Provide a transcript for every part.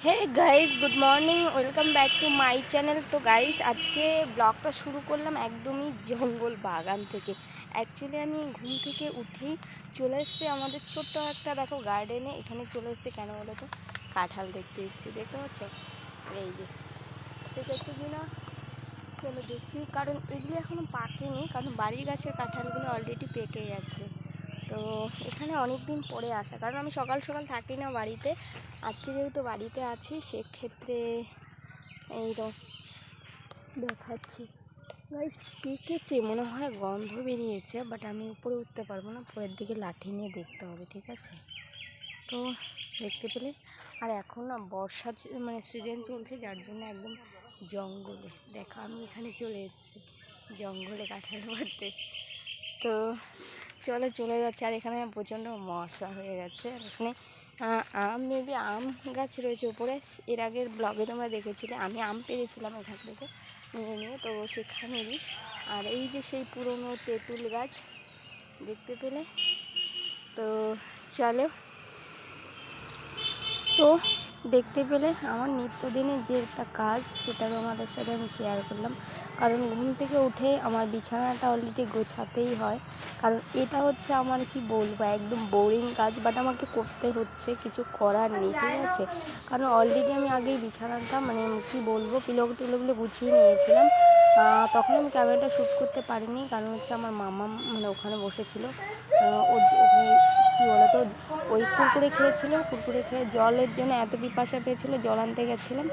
Hey guys, good morning, welcome back to my channel. তো guys, আজকে ব্লগটা শুরু করলাম একদমই জঙ্গল বাগান থেকে। অ্যাকচুয়ালি আমি ঘুম থেকে উঠেই চলে এসেছি আমাদের ছোট্ট একটা, দেখো, গার্ডেনে। এখানে চলে এসেছি কেন বলো তো? কাঁঠাল দেখতে এসেছি, দেখতে পাচ্ছ? এই যে দেখেছো কি না, চলো দেখি। কারণ এগুলো এখনও পাকেনি, কারণ বাড়ির গাছের কাঁঠালগুলো অলরেডি পেকে গেছে। তো এখানে অনেক দিন পরে আসা, কারণ আমি সকাল সকাল থাকি না বাড়িতে। আজকে যেহেতু বাড়িতে আছি, সেক্ষেত্রে এই তো দেখাচ্ছি। গাইস, পেকেছে মনে হয়, গন্ধ বেরিয়েছে, বাট আমি উপরে উঠতে পারবো না, উপরের দিকে লাঠি নিয়ে দেখতে হবে, ঠিক আছে? তো দেখতে পেলে। আর এখন না বর্ষা মানে সিজন চলছে, যার জন্য একদম জঙ্গলে দেখো আমি এখানে চলে এসেছি জঙ্গলে কাঁঠাল পাড়তে। তো চলে চলে যাচ্ছে। আর এখানে প্রচণ্ড মশা হয়ে গেছে। আর এখানে মেবি আম গাছ রয়েছে উপরে। এর আগের ব্লগে তোমরা দেখেছিলে আমি আম পেরেছিলাম এখান থেকে নিয়ে নিয়ে, তো সেখানেরই। আর এই যে সেই পুরনো তেঁতুল গাছ দেখতে পেলে। তো চলো, তো দেখতে পেলে আমার নিত্যদিনের যে একটা কাজ, সেটা তোমাদের সাথে আমি শেয়ার করলাম। কারণ ঘুম থেকে উঠে আমার বিছানাটা অলরেডি গোছাতেই হয়, কারণ এটা হচ্ছে আমার, কি বলবো, একদম বোরিং কাজ, বাট আমাকে করতে হচ্ছে, কিছু করার নেই, ঠিক আছে? কারণ অলরেডি আমি আগেই বিছানাটা, মানে কি বলবো, পিলোগুলো গুছিয়ে নিয়েছিলাম। তখন আমি ক্যামেরাটা শ্যুট করতে পারিনি, কারণ হচ্ছে আমার মামা মানে ওখানে বসেছিল। ওখানে কী বলতো, ওই কুরকুরে খেয়েছিল, কুরকুরে খেয়ে জলের জন্য এত পিপাসা পেয়েছিল, জল আনতে গেছিলাম,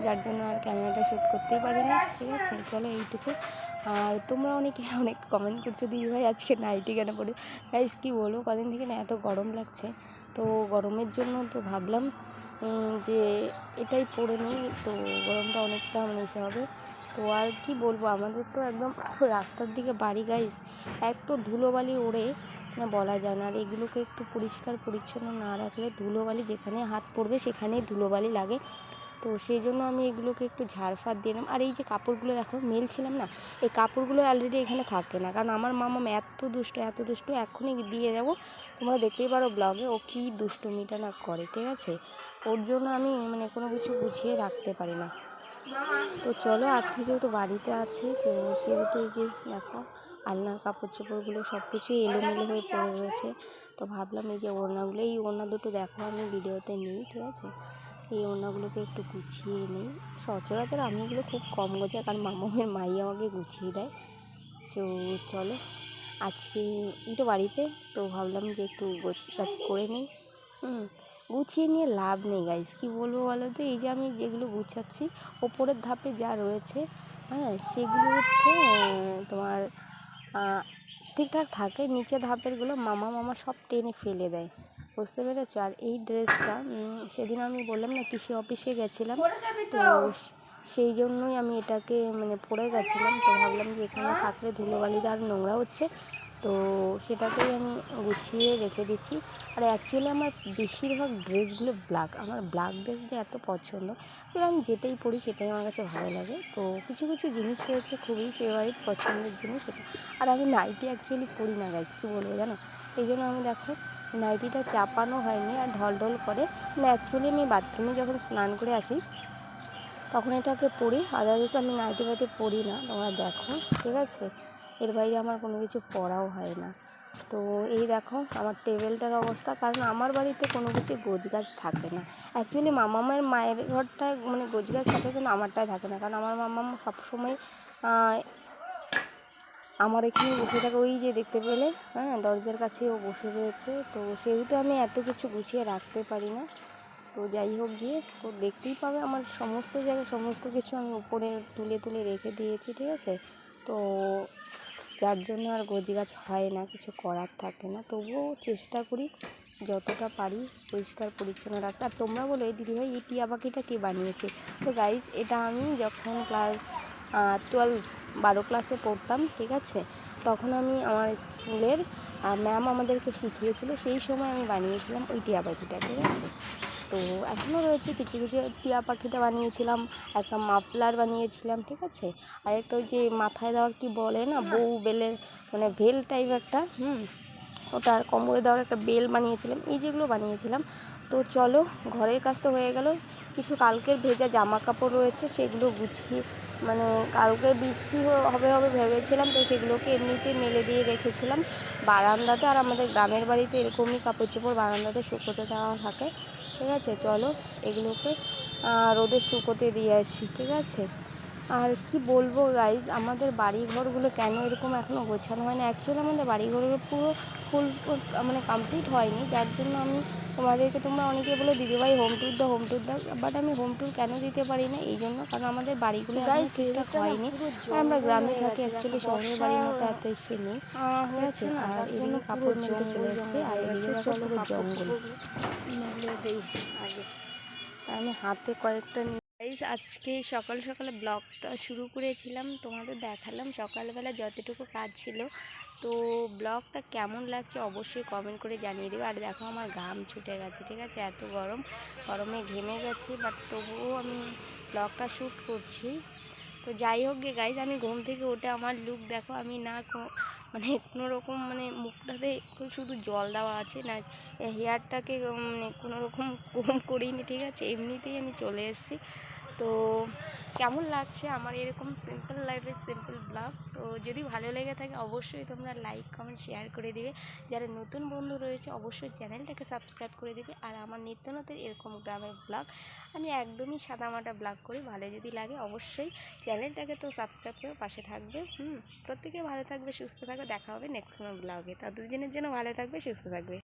যার জন্য আর ক্যামেরাটা শ্যুট করতেই পারিনি, ঠিক আছে? চলো এইটুকু। আর তোমরা অনেকে অনেক কমেন্ট করছো, দিদি ভাই আজকে নাইটি কেন পরে? গাইস, কী বলবো, কদিন থেকে না এত গরম লাগছে, তো গরমের জন্য তো ভাবলাম যে এটাই পরে নিই, তো গরমটা অনেকটা মানে এসে হবে। তো আর কি বলবো, আমাদের তো একদম রাস্তার দিকে বাড়ি গাইস, এক তো ধুলোবালি ওড়ে না, বলা যায় না। আর এগুলোকে একটু পরিষ্কার পরিচ্ছন্ন না রাখলে ধুলোবালি যেখানে হাত পড়বে সেখানেই ধুলোবালি লাগে। তো সেই জন্য আমি এগুলোকে একটু ঝাড়ফাড় দিলাম। আর এই যে কাপড়গুলো দেখো মেলছিলাম না, এই কাপড়গুলো অলরেডি এখানে থাকে না, কারণ আমার মামা এত দুষ্ট, এক্ষুনি দিয়ে যাবো, তোমরা দেখতেই পারো ব্লগে ও কী দুষ্টুমিটা না করে, ঠিক আছে? ওর জন্য আমি মানে কোনো কিছু গুছিয়ে রাখতে পারি না। তো চলো, আজকে যেহেতু বাড়িতে আছি, তো সেহেতু এই যে দেখো আলনার কাপড় চোপড়গুলো সব কিছুই এলোমেলো হয়ে পড়ে রয়েছে। তো ভাবলাম এই যে ওড়নাগুলো, এই ওড়না দুটো দেখো আমি ভিডিওতে নিই, ঠিক আছে? এই ওড়নাগুলোকে একটু গুছিয়ে নিই। সচরাচর আমি এগুলো খুব কম গোছাই, কারণ মামামের মাই আমাকে গুছিয়ে দেয়। তো চলো, আজকে এই তো বাড়িতে, তো ভাবলাম যে একটু গাছ করে নিই। গুছিয়ে নিয়ে লাভ নেই গাইস, কী বলবো বলো তো? এই যে আমি যেগুলো গুছাচ্ছি, ওপরের ধাপে যা রয়েছে, হ্যাঁ, সেগুলো হচ্ছে তোমার ঠিকঠাক থাকে, নিচে ধাপেরগুলো মামা সব টেনে ফেলে দেয়, বুঝতে পেরেছো? আর এই ড্রেসটা সেদিন আমি বললাম না কৃষি অফিসে গেছিলাম, তো সেই জন্যই আমি এটাকে মানে পরে গেছিলাম। তো ভাবলাম যে এখানে থাকলে ধুলোবালিতে আর নোংরা হচ্ছে, তো সেটাকেই আমি গুছিয়ে রেখে দিচ্ছি। আর অ্যাকচুয়ালি আমার বেশিরভাগ ড্রেসগুলো ব্ল্যাক, আমার ব্ল্যাক ড্রেস দিয়ে এত পছন্দ, আমি যেটাই পরি সেটাই আমার কাছে ভালো লাগে। তো কিছু কিছু জিনিস রয়েছে খুবই ফেভারিট পছন্দের জিনিস, সেটা। আর আমি নাইটি অ্যাকচুয়ালি পরি না গাইস, কী বলবো জানো? এই জন্য আমি দেখো নাইটিটা চাপানো হয়নি আর ঢলঢল করে, মানে অ্যাকচুয়ালি আমি বাথরুমে যখন স্নান করে আসি তখন এটাকে পরি, আদারওয়াইজ আমি নাইটি ফাইটি পরি না, তোমরা দেখো, ঠিক আছে? এর বাইরে আমার কোনো কিছু পরাও হয় না। তো এই দেখো আমার টেবিলটার অবস্থা, কারণ আমার বাড়িতে কোনো কিছু গোছগাছ থাকে না। অ্যাকচুয়ালি মামামের মায়ের ঘরটায় মানে গোছগাছ থাকে, কিন্তু আমারটায় থাকে না, কারণ আমার মামাম সবসময় আমার এখানে বসে থাকে, ওই যে দেখতে পেলে, হ্যাঁ, দরজার কাছে ও বসে রয়েছে। তো সেহেতু আমি এত কিছু গুছিয়ে রাখতে পারি না। তো যাই হোক গিয়ে, তো দেখতেই পাবে আমার সমস্ত জায়গায় সমস্ত কিছু আমি উপরে তুলে তুলে রেখে দিয়েছি, ঠিক আছে? তো যার জন্য আর গোছগাছ হয় না, কিছু করার থাকে না, তবুও চেষ্টা করি যতটা পারি পরিষ্কার পরিচ্ছন্ন রাখতে। আর তোমরা বলো, এই দিদিভাই এই টিয়া পাখিটা কে বানিয়েছে? তো গাইজ, এটা আমি যখন ক্লাস 12 ক্লাসে পড়তাম, ঠিক আছে, তখন আমি আমার স্কুলের ম্যাম আমাদেরকে শিখিয়েছিল, সেই সময় আমি বানিয়েছিলাম ওই টিয়া পাখিটা, ঠিক আছে? তো এখনও রয়েছে কিছু কিছু, টিয়া পাখিটা বানিয়েছিলাম, একটা মাফলার বানিয়েছিলাম, ঠিক আছে? আর একটা ওই যে মাথায় দেওয়ার কি বলে না, বউ বেলের মানে ভেল টাইপ একটা, ওটা আর কোমরে দেওয়ার একটা বেল বানিয়েছিলাম, এই যেগুলো বানিয়েছিলাম। তো চলো, ঘরের কাজ তো হয়ে গেল, কিছু কালকের ভেজা জামা কাপড় রয়েছে সেগুলো গুছিয়ে, মানে কালকে বৃষ্টি হবে হবে ভেবেছিলাম, তো সেগুলোকে এমনিতে মেলে দিয়ে রেখেছিলাম বারান্দাতে। আর আমাদের গ্রামের বাড়িতে এরকমই কাপড় চোপড় বারান্দাতে শুকোতে দেওয়া থাকে। ঠিক আছে, চলো এগুলোকে রোদে শুকোতে দিয়ে আসি। ঠিক আছে, আর কি বলবো গাইজ, আমাদের বাড়ি ঘরগুলো কেন এরকম এখনও গোছানো হয় না। অ্যাকচুয়ালি আমাদের বাড়ি ঘরগুলো পুরো ফুল মানে কমপ্লিট হয়নি, যার জন্য আমি তোমাদেরকে, তোমরা অনেকে বলো দিদিভাই হোম ট্যুর দাও, হোম ট্যুর দাও, বাট আমি হোম ট্যুর কেন দিতে পারি না, এই জন্য কারণ আমাদের বাড়িগুলো গাইজ ঠিকঠাক হয়নি। আর আমরা গ্রামে থাকি, অ্যাকচুয়ালি শহরের বাড়ির মতো এত এসে নেই। ঠিক আছে, আর এদিকে কাপড় মেলতে চলে এসছে, আর এদিকে দেখো পুরো জঙ্গল মেলে দেই আগে। আমি হাতে কয়েকটা গাইস, আজকে সকাল সকালে ব্লগটা শুরু করেছিলাম, তোমাদের দেখালাম সকালবেলা যতটুকু কাজ ছিল। তো ব্লগটা কেমন লাগছে অবশ্যই কমেন্ট করে জানিয়ে দেবে। আর দেখো আমার ঘাম ছুটে গেছে, ঠিক আছে, এত গরমে ঘেমে গেছি, বাট তবুও আমি ব্লগটা শ্যুট করছি। তো যাই হোক গে গাইজ, আমি ঘুম থেকে উঠে আমার লুক দেখো, আমি না মানে কোনো রকম মানে মুখটাতে শুধু জল দেওয়া আছে, না হেয়ারটাকে মানে কোনো রকম কম করিনি। ঠিক আছে, এমনিতেই আমি চলে এসেছি। তো কেমন লাগছে আমার এরকম সিম্পল লাইফের সিম্পল ব্লগ? তো যদি ভালো লেগে থাকে অবশ্যই তোমরা লাইক কমেন্ট শেয়ার করে দিবে। যারা নতুন বন্ধু রয়েছে অবশ্যই চ্যানেলটাকে সাবস্ক্রাইব করে দিবে। আর আমার নিত্য নতুন এরকম গ্রামের ব্লগ আমি একদমই সাদামাটা ব্লগ করি, ভালো যদি লাগে অবশ্যই চ্যানেলটাকে তো সাবস্ক্রাইব করে পাশে থাকবে। প্রত্যেকে ভালো থাকবে, সুস্থ থাকবে, দেখা হবে নেক্সট কোনো ব্লগে। ততদিনের জন্য ভালো থাকবে, সুস্থ থাকবে।